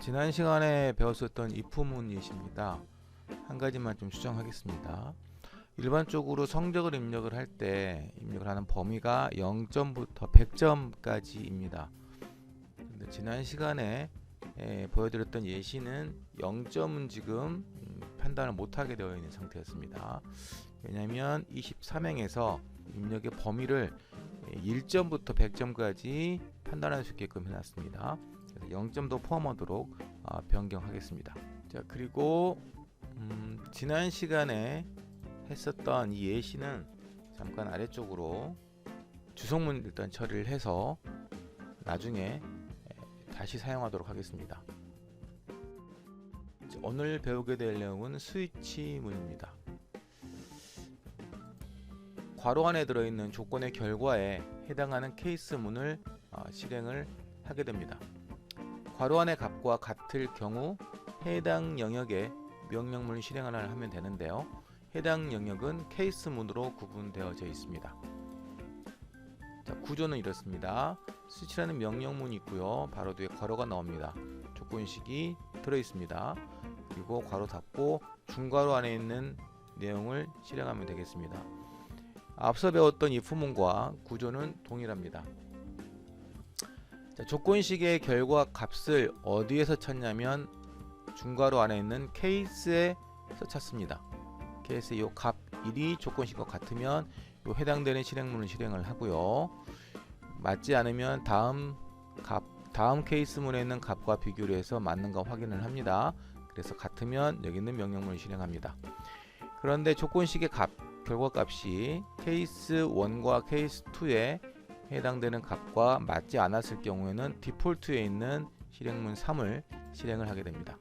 지난 시간에 배웠었던 if문이십니다. 한 가지만 좀 수정하겠습니다. 일반적으로 성적을 입력을 할 때 입력을 하는 범위가 0점부터 100점까지입니다. 근데 지난 시간에 보여드렸던 예시는 0점은 지금 판단을 못하게 되어 있는 상태였습니다. 왜냐하면 23행에서 입력의 범위를 1점부터 100점까지 판단할 수 있게끔 해놨습니다. 0점도 포함하도록 변경하겠습니다. 자, 그리고 지난 시간에 했었던 이 예시는 잠깐 아래쪽으로 주성문 일단 처리를 해서 나중에 다시 사용하도록 하겠습니다. 오늘 배우게 될 내용은 스위치문입니다. 괄호 안에 들어있는 조건의 결과에 해당하는 케이스문을 실행을 하게 됩니다. 괄호 안의 값과 같을 경우 해당 영역에 명령문을 실행을 하면 되는데요. 해당 영역은 케이스문으로 구분되어져 있습니다. 자, 구조는 이렇습니다. 스위치라는 명령문이 있고요. 바로 뒤에 괄호가 나옵니다. 조건식이 들어있습니다. 그리고 괄호 닫고 중괄호 안에 있는 내용을 실행하면 되겠습니다. 앞서 배웠던 if문과 구조는 동일합니다. 자, 조건식의 결과 값을 어디에서 찾냐면 중괄호 안에 있는 케이스에서 찾습니다. 케이스 이 값 1이 조건식과 같으면 요 해당되는 실행문을 실행을 하고요. 맞지 않으면 다음 케이스문에 있는 값과 비교를 해서 맞는가 확인을 합니다. 그래서 같으면 여기 있는 명령문을 실행합니다. 그런데 조건식의 결과값이 케이스 1과 케이스 2에 해당되는 값과 맞지 않았을 경우에는 디폴트에 있는 실행문 3을 실행을 하게 됩니다.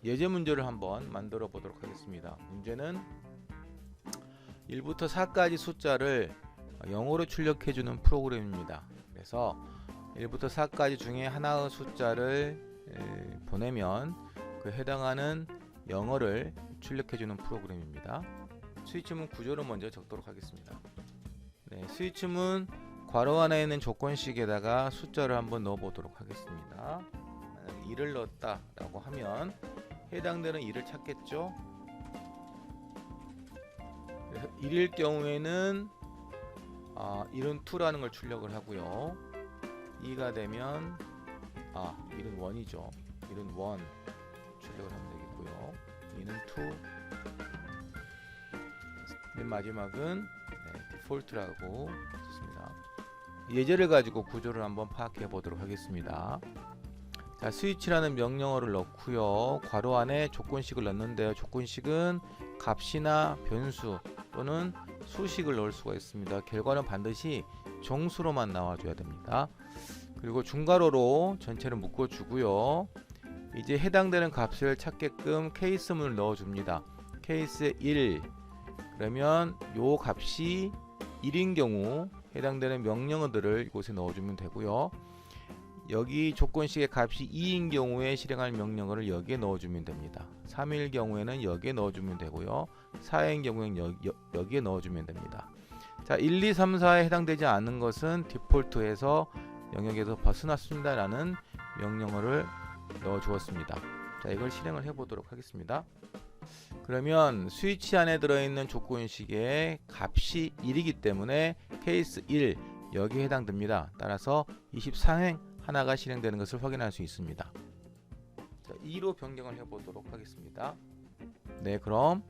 예제 문제를 한번 만들어 보도록 하겠습니다. 문제는 1부터 4까지 숫자를 0으로 출력해 주는 프로그램입니다. 그래서 1부터 4까지 중에 하나의 숫자를 보내면 그 해당하는 영어를 출력해 주는 프로그램입니다. 스위치문 구조를 먼저 적도록 하겠습니다. 스위치문 괄호 안에 있는 조건식에다가 숫자를 한번 넣어 보도록 하겠습니다. 만약에 2를 넣었다 라고 하면 해당되는 2를 찾겠죠. 그래서 1일 경우에는 1은 2라는 걸 출력을 하고요. 2가 되면 1은 1이죠. 1은 1 출력을 하면 되겠고요. 2는 2. 맨 마지막은 디폴트라고 썼습니다. 예제를 가지고 구조를 한번 파악해 보도록 하겠습니다. 자, 스위치라는 명령어를 넣고요. 괄호 안에 조건식을 넣는데요. 조건식은 값이나 변수 또는 수식을 넣을 수가 있습니다. 결과는 반드시 정수로만 나와줘야 됩니다. 그리고 중괄호로 전체를 묶어주고요. 이제 해당되는 값을 찾게끔 케이스문을 넣어줍니다. 케이스 1 그러면 요 값이 1인 경우 해당되는 명령어들을 이곳에 넣어주면 되고요. 여기 조건식의 값이 2인 경우에 실행할 명령어를 여기에 넣어주면 됩니다. 3일 경우에는 여기에 넣어주면 되고요. 4인 경우에는 여기에 넣어주면 됩니다. 자, 1, 2, 3, 4에 해당되지 않는 것은 디폴트에서 영역에서 벗어났습니다 라는 명령어를 넣어 주었습니다. 자, 이걸 실행을 해 보도록 하겠습니다. 그러면 스위치 안에 들어있는 조건식의 값이 1이기 때문에 케이스 1 여기에 해당됩니다. 따라서 24행 하나가 실행되는 것을 확인할 수 있습니다. 자, 2로 변경을 해 보도록 하겠습니다. 그럼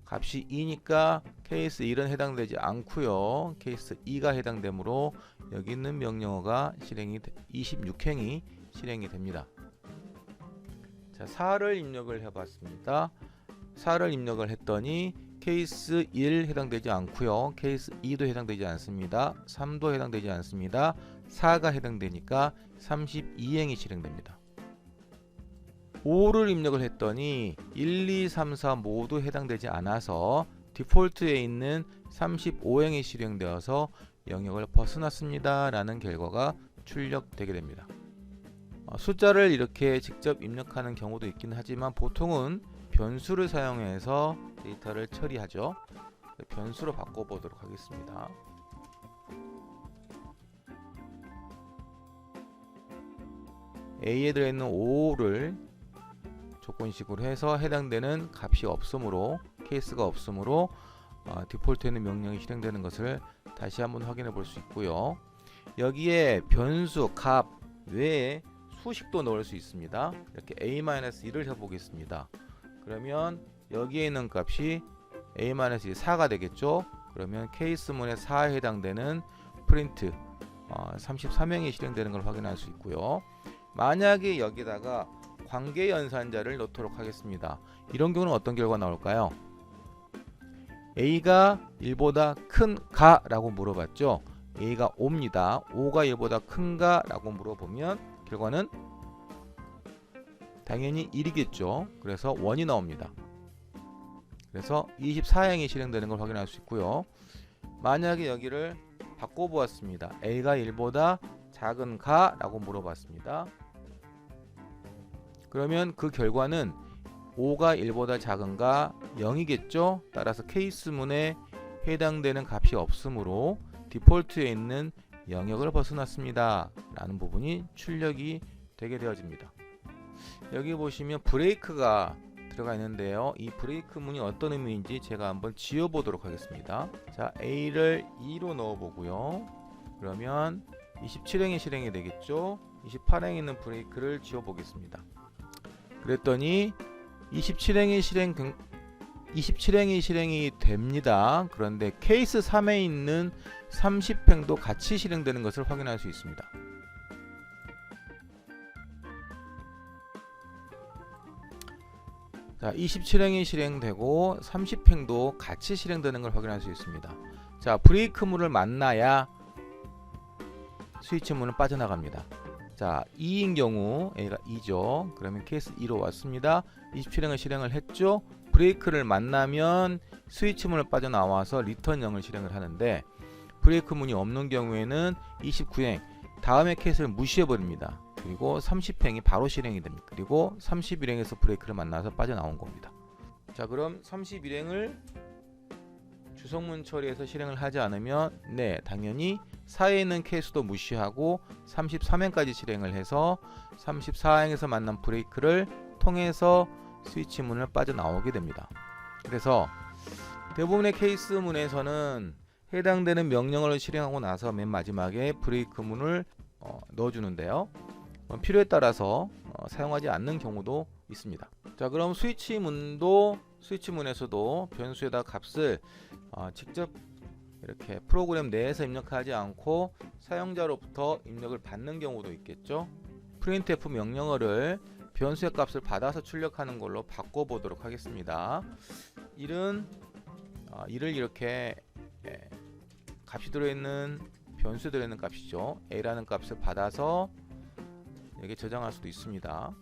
값이 2니까 케이스 1은 해당되지 않고요. 케이스 2가 해당되므로 여기 있는 명령어가 26행이 실행이 됩니다. 자, 4를 입력을 해 봤습니다. 4를 입력을 했더니 케이스 1 해당되지 않고요. 케이스 2도 해당되지 않습니다. 3도 해당되지 않습니다. 4가 해당되니까 32행이 실행됩니다. 5를 입력을 했더니 1, 2, 3, 4 모두 해당되지 않아서 디폴트에 있는 35행이 실행되어서 영역을 벗어났습니다 라는 결과가 출력되게 됩니다. 숫자를 이렇게 직접 입력하는 경우도 있긴 하지만 보통은 변수를 사용해서 데이터를 처리하죠. 변수로 바꿔보도록 하겠습니다. A에 들어있는 5를 조건식으로 해서 해당되는 값이 없으므로 케이스가 없으므로 디폴트에 있는 명령이 실행되는 것을 다시 한번 확인해 볼 수 있고요. 여기에 변수 값 외에 수식도 넣을 수 있습니다. 이렇게 a-1을 해보겠습니다. 그러면 여기에 있는 값이 a-1 4가 되겠죠. 그러면 케이스문에 4에 해당되는 프린트 33행이 실행되는 걸 확인할 수 있고요. 만약에 여기다가 관계 연산자를 넣도록 하겠습니다. 이런 경우는 어떤 결과가 나올까요? A가 1보다 큰가? 라고 물어봤죠. A가 5입니다. 5가 1보다 큰가? 라고 물어보면 결과는 당연히 1이겠죠. 그래서 1이 나옵니다. 그래서 24행이 실행되는 걸 확인할 수 있고요. 만약에 여기를 바꿔보았습니다. A가 1보다 작은가? 라고 물어봤습니다. 그러면 그 결과는 5가 1보다 작은가 0이겠죠. 따라서 케이스문에 해당되는 값이 없으므로 디폴트에 있는 영역을 벗어났습니다 라는 부분이 출력이 되게 되어집니다. 여기 보시면 브레이크가 들어가 있는데요. 이 브레이크 문이 어떤 의미인지 제가 한번 지워 보도록 하겠습니다. 자, A를 2로 넣어 보고요. 그러면 27행이 실행이 되겠죠. 28행에 있는 브레이크를 지워 보겠습니다. 그랬더니 27행이 실행이 됩니다. 그런데 케이스 3에 있는 30행도 같이 실행되는 것을 확인할 수 있습니다. 자, 27행이 실행되고 30행도 같이 실행되는 걸 확인할 수 있습니다. 자, 브레이크 문을 만나야 스위치 문은 빠져나갑니다. 자, 2인 경우 A가 2죠. 그러면 케이스 2로 왔습니다. 27행을 실행을 했죠. 브레이크를 만나면 스위치 문을 빠져나와서 리턴 0을 실행을 하는데 브레이크 문이 없는 경우에는 29행 다음의 케이스를 무시해 버립니다. 그리고 30행이 바로 실행이 됩니다. 그리고 31행에서 브레이크를 만나서 빠져나온 겁니다. 자, 그럼 31행을 주성문 처리해서 실행을 하지 않으면 당연히 4에 있는 케이스도 무시하고 33행까지 실행을 해서 34행에서 만난 브레이크를 통해서 스위치 문을 빠져나오게 됩니다. 그래서 대부분의 케이스 문에서는 해당되는 명령어를 실행하고 나서 맨 마지막에 브레이크 문을 넣어주는데요. 필요에 따라서 사용하지 않는 경우도 있습니다. 자, 그럼 스위치 문에서도 변수에다 값을 직접 이렇게 프로그램 내에서 입력하지 않고 사용자로부터 입력을 받는 경우도 있겠죠. printf 명령어를 변수의 값을 받아서 출력하는 걸로 바꿔보도록 하겠습니다. 이를 이렇게 값이 들어있는 변수에 들어있는 값이죠. a라는 값을 받아서 여기 저장할 수도 있습니다.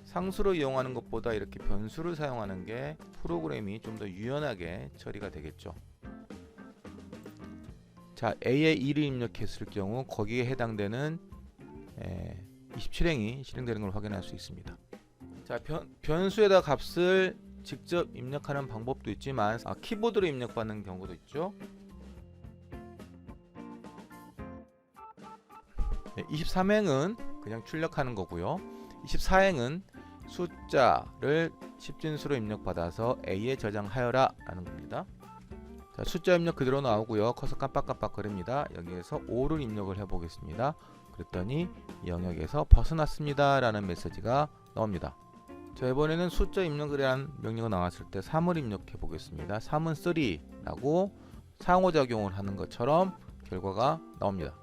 상수로 이용하는 것보다 이렇게 변수를 사용하는 게 프로그램이 좀 더 유연하게 처리가 되겠죠. 자, A에 2를 입력했을 경우 거기에 해당되는 27행이 실행되는 걸 확인할 수 있습니다. 자, 변수에다 값을 직접 입력하는 방법도 있지만 키보드로 입력받는 경우도 있죠. 23행은 그냥 출력하는 거고요. 24행은 숫자를 10진수로 입력받아서 A에 저장하여라 라는 겁니다. 자, 숫자 입력 그대로 나오고요. 커서 깜빡깜빡 거립니다. 여기에서 5를 입력을 해보겠습니다. 그랬더니 영역에서 벗어났습니다 라는 메시지가 나옵니다. 자, 이번에는 숫자 입력이라는 명령어가 나왔을 때 3을 입력해 보겠습니다. 3은 3 라고 상호작용을 하는 것처럼 결과가 나옵니다.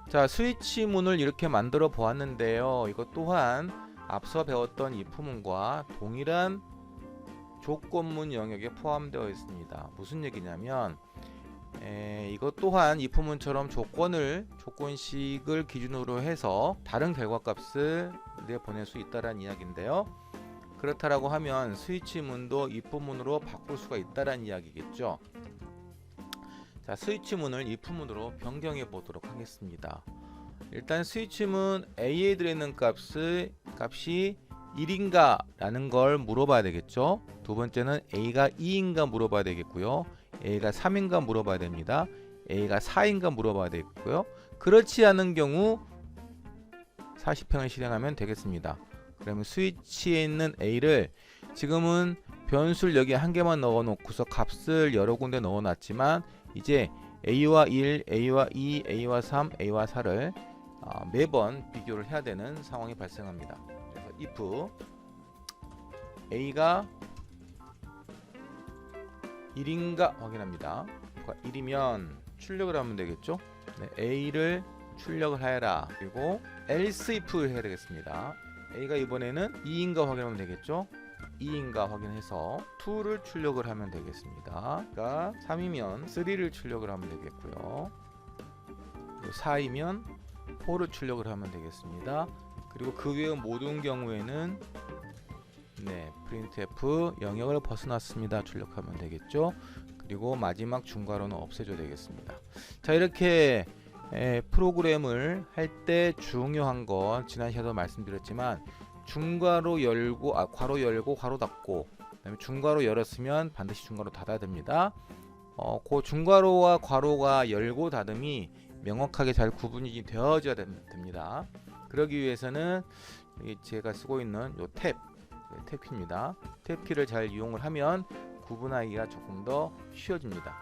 자, 스위치 문을 이렇게 만들어 보았는데요. 이것 또한 앞서 배웠던 if 문과 동일한 조건문 영역에 포함되어 있습니다. 무슨 얘기냐면 이것 또한 if 문처럼 조건식을 기준으로 해서 다른 결과값을 내보낼 수 있다는 이야기인데요. 그렇다라고 하면 스위치 문도 if 문으로 바꿀 수가 있다는 이야기겠죠. 자, 스위치 문을 if 문으로 변경해 보도록 하겠습니다. 일단 스위치 문 A에 들어있는 값이 1인가 라는 걸 물어봐야 되겠죠. 두 번째는 A가 2인가 물어봐야 되겠고요. A가 3인가 물어봐야 됩니다. A가 4인가 물어봐야 되겠고요. 그렇지 않은 경우 40행을 실행하면 되겠습니다. 그러면 스위치에 있는 A를 지금은 변수를 여기 한 개만 넣어 놓고서 값을 여러 군데 넣어 놨지만 이제 A와 1, A와 2, A와 3, A와 4를 매번 비교를 해야 되는 상황이 발생합니다. 그래서 if A가 1인가 확인합니다. 1이면 출력을 하면 되겠죠. 네, A를 출력을 하여라. 그리고 else if를 해야 되겠습니다. A가 이번에는 2인가 확인하면 되겠죠. 2인가 확인해서 2를 출력을 하면 되겠습니다. 그러니까 3이면 3를 출력을 하면 되겠고요. 4이면 4를 출력을 하면 되겠습니다. 그리고 그 외의 모든 경우에는 printf 영역을 벗어났습니다. 출력하면 되겠죠. 그리고 마지막 중괄호는 없애줘야 되겠습니다. 자, 이렇게 프로그램을 할 때 중요한 거 지난 시간에도 말씀드렸지만 중괄호 열고 괄호 열고 괄호 닫고 그다음에 중괄호 열었으면 반드시 중괄호 닫아야 됩니다. 그 중괄호와 괄호가 열고 닫음이 명확하게 잘 구분이 되어져야 됩니다. 그러기 위해서는 제가 쓰고 있는 요 탭키입니다. 탭키를 잘 이용을 하면 구분하기가 조금 더 쉬워집니다.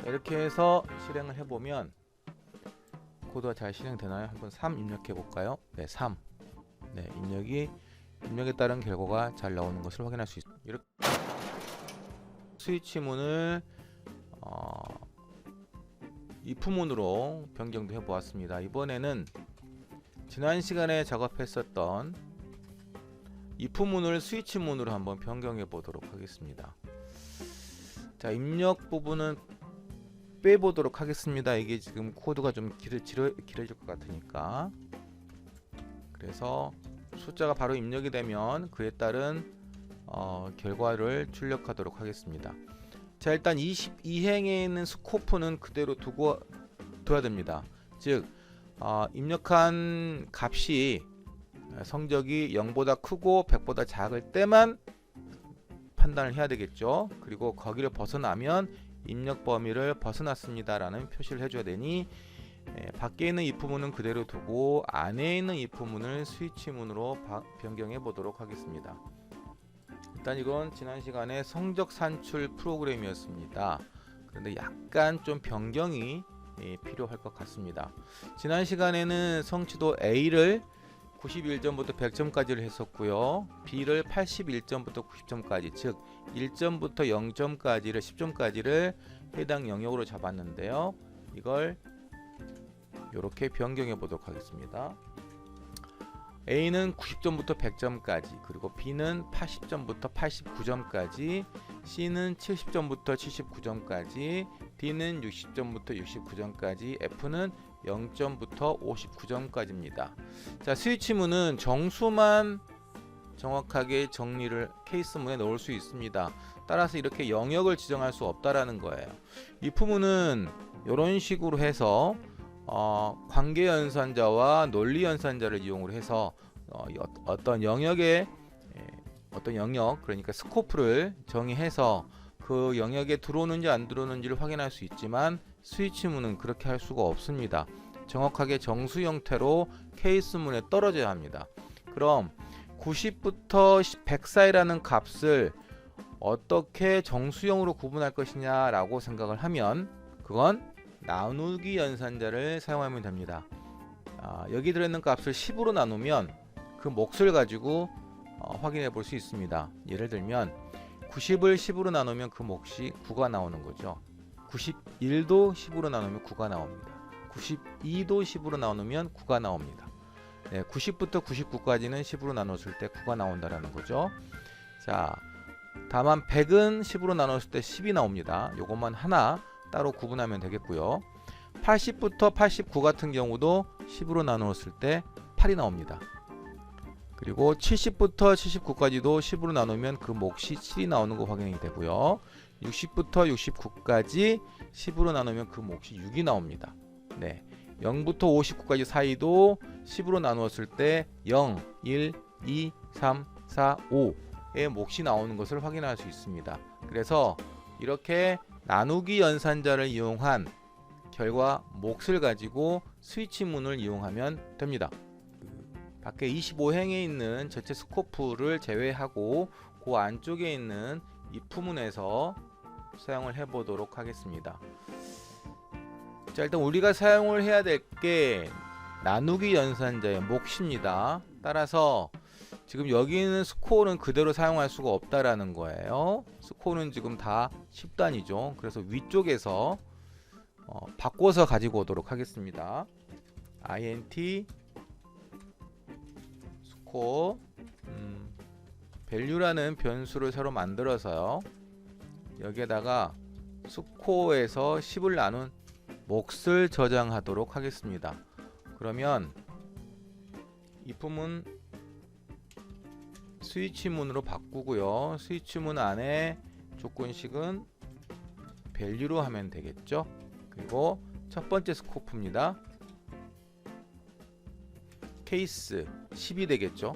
이렇게 해서 실행을 해보면 코드가 잘 실행되나요? 한번 3 입력해 볼까요? 네, 3. 네, 입력에 따른 결과가 잘 나오는 것을 확인할 수 있습니다. 이렇게 스위치 문을 if 문으로 변경도 해 보았습니다. 이번에는 지난 시간에 작업했었던 if 문을 스위치 문으로 한번 변경해 보도록 하겠습니다. 자, 입력 부분은 빼보도록 하겠습니다. 이게 지금 코드가 좀 길어질 것 같으니까. 그래서 숫자가 바로 입력이 되면 그에 따른 결과를 출력하도록 하겠습니다. 자, 일단 22행에 있는 스코프는 그대로 둬야 됩니다. 즉 입력한 값이 성적이 0보다 크고 100보다 작을 때만 판단을 해야 되겠죠. 그리고 거기를 벗어나면 입력 범위를 벗어났습니다 라는 표시를 해줘야 되니 밖에 있는 if 문은 그대로 두고 안에 있는 if 문을 스위치 문으로 변경해 보도록 하겠습니다. 일단 이건 지난 시간에 성적 산출 프로그램이었습니다. 그런데 약간 좀 변경이 필요할 것 같습니다. 지난 시간에는 성취도 A를 91점부터 100점까지를 했었고요. B를 81점부터 90점까지, 즉 1점부터 0점까지를 10점까지를 해당 영역으로 잡았는데요. 이걸 이렇게 변경해 보도록 하겠습니다. A는 90점부터 100점까지, 그리고 B는 80점부터 89점까지, C는 70점부터 79점까지, D는 60점부터 69점까지, F는 0점부터 59점까지입니다. 자, 스위치문은 정수만 정확하게 정리를 케이스문에 넣을 수 있습니다. 따라서 이렇게 영역을 지정할 수 없다라는 거예요. if문은 이런 식으로 해서 관계 연산자와 논리 연산자를 이용을 해서 어떤 영역의 그러니까 스코프를 정의해서 그 영역에 들어오는지 안 들어오는지를 확인할 수 있지만 스위치문은 그렇게 할 수가 없습니다. 정확하게 정수 형태로 케이스문에 떨어져야 합니다. 그럼 90부터 100 사이라는 값을 어떻게 정수형으로 구분할 것이냐 라고 생각을 하면 그건 나누기 연산자를 사용하면 됩니다. 여기 들어있는 값을 10으로 나누면 그 몫을 가지고 확인해 볼 수 있습니다. 예를 들면 90을 10으로 나누면 그 몫이 9가 나오는 거죠. 91도 10으로 나누면 9가 나옵니다. 92도 10으로 나누면 9가 나옵니다. 90부터 99까지는 10으로 나눴을 때 9가 나온다라는 거죠. 자, 다만 100은 10으로 나눴을 때 10이 나옵니다. 요것만 하나 따로 구분하면 되겠고요. 80부터 89 같은 경우도 10으로 나누었을 때 8이 나옵니다. 그리고 70부터 79까지도 10으로 나누면 그 몫이 7이 나오는 거 확인이 되고요. 60부터 69까지 10으로 나누면 그 몫이 6이 나옵니다. 0부터 59까지 사이도 10으로 나누었을 때 0, 1, 2, 3, 4, 5의 몫이 나오는 것을 확인할 수 있습니다. 그래서 이렇게 나누기 연산자를 이용한 결과 몫을 가지고 스위치문을 이용하면 됩니다. 밖에 25행에 있는 전체 스코프를 제외하고 그 안쪽에 있는 이 부문에서 사용을 해 보도록 하겠습니다. 자, 일단 우리가 사용을 해야 될 게 나누기 연산자의 몫입니다. 따라서 지금 여기 있는 스코어는 그대로 사용할 수가 없다라는 거예요. 스코어는 지금 다 10단위죠. 그래서 위쪽에서 바꿔서 가지고 오도록 하겠습니다. int 스코어 value라는 변수를 새로 만들어서요. 여기에다가 스코어에서 10을 나눈 몫을 저장하도록 하겠습니다. 그러면 if문 스위치문으로 바꾸고요. 스위치문 안에 조건식은 value로 하면 되겠죠. 그리고 첫 번째 스코프입니다. 케이스 10이 되겠죠.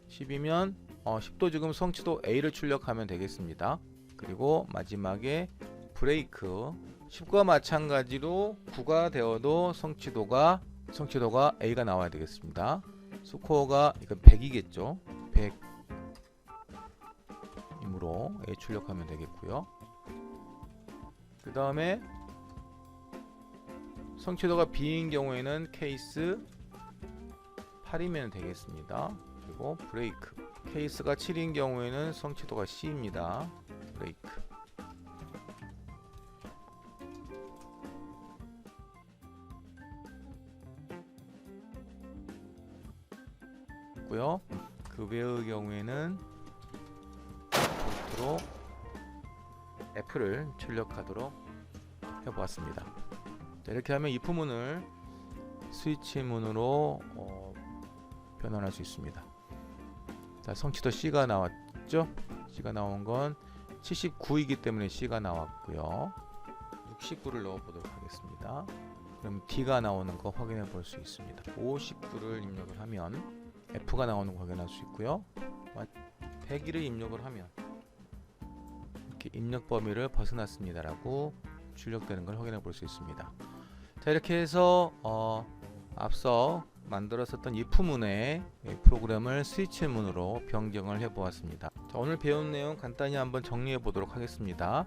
10이면 10도 지금 성취도 A를 출력하면 되겠습니다. 그리고 마지막에 브레이크 10과 마찬가지로 9가 되어도 성취도가 A가 나와야 되겠습니다. 스코어가 이건 100이겠죠. 100이므로 A 출력하면 되겠고요. 그 다음에 성취도가 B인 경우에는 케이스 8이면 되겠습니다. 그리고 브레이크 케이스가 7인 경우에는 성취도가 C입니다. 브레이크 고요. 그 외의 경우에는 볼트로 F를 출력하도록 해보았습니다. 자, 이렇게 하면 이 부문을 스위치문으로 변환할 수 있습니다. 자, 성취도 C가 나왔죠? C가 나온 건 79이기 때문에 C가 나왔고요. 69를 넣어보도록 하겠습니다. 그럼 D가 나오는 거 확인해 볼 수 있습니다. 59를 입력을 하면 F가 나오는 거 확인할 수 있고요. 101을 입력을 하면 이렇게 입력 범위를 벗어났습니다 라고 출력되는 걸 확인해 볼 수 있습니다. 자, 이렇게 해서 앞서 만들었었던 if문의 프로그램을 스위치문으로 변경을 해 보았습니다. 자, 오늘 배운 내용 간단히 한번 정리해 보도록 하겠습니다.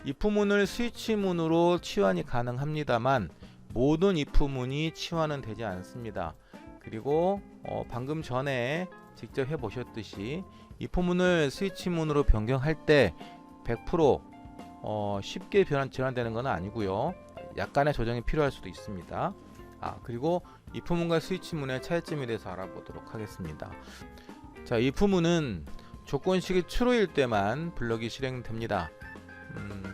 if문을 스위치문으로 치환이 가능합니다만 모든 if문이 치환은 되지 않습니다. 그리고 방금 전에 직접 해 보셨듯이 if문을 스위치문으로 변경할 때 100% 쉽게 전환되는 건 아니고요. 약간의 조정이 필요할 수도 있습니다. 그리고 if문과 스위치문의 차이점에 대해서 알아보도록 하겠습니다. 자, if문은 조건식이 true일 때만 블럭이 실행됩니다.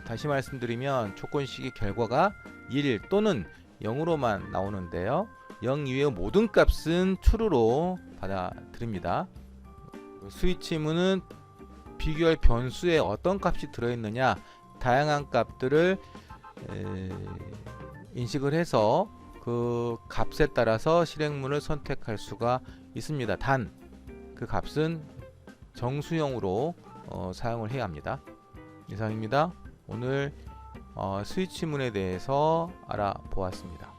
다시 말씀드리면 조건식의 결과가 1 또는 0으로만 나오는데요. 0 이외의 모든 값은 true로 받아들입니다. 스위치문은 비교할 변수에 어떤 값이 들어있느냐 다양한 값들을 인식을 해서 그 값에 따라서 실행문을 선택할 수가 있습니다. 단 그 값은 정수형으로 사용을 해야 합니다. 이상입니다. 오늘 스위치문에 대해서 알아보았습니다.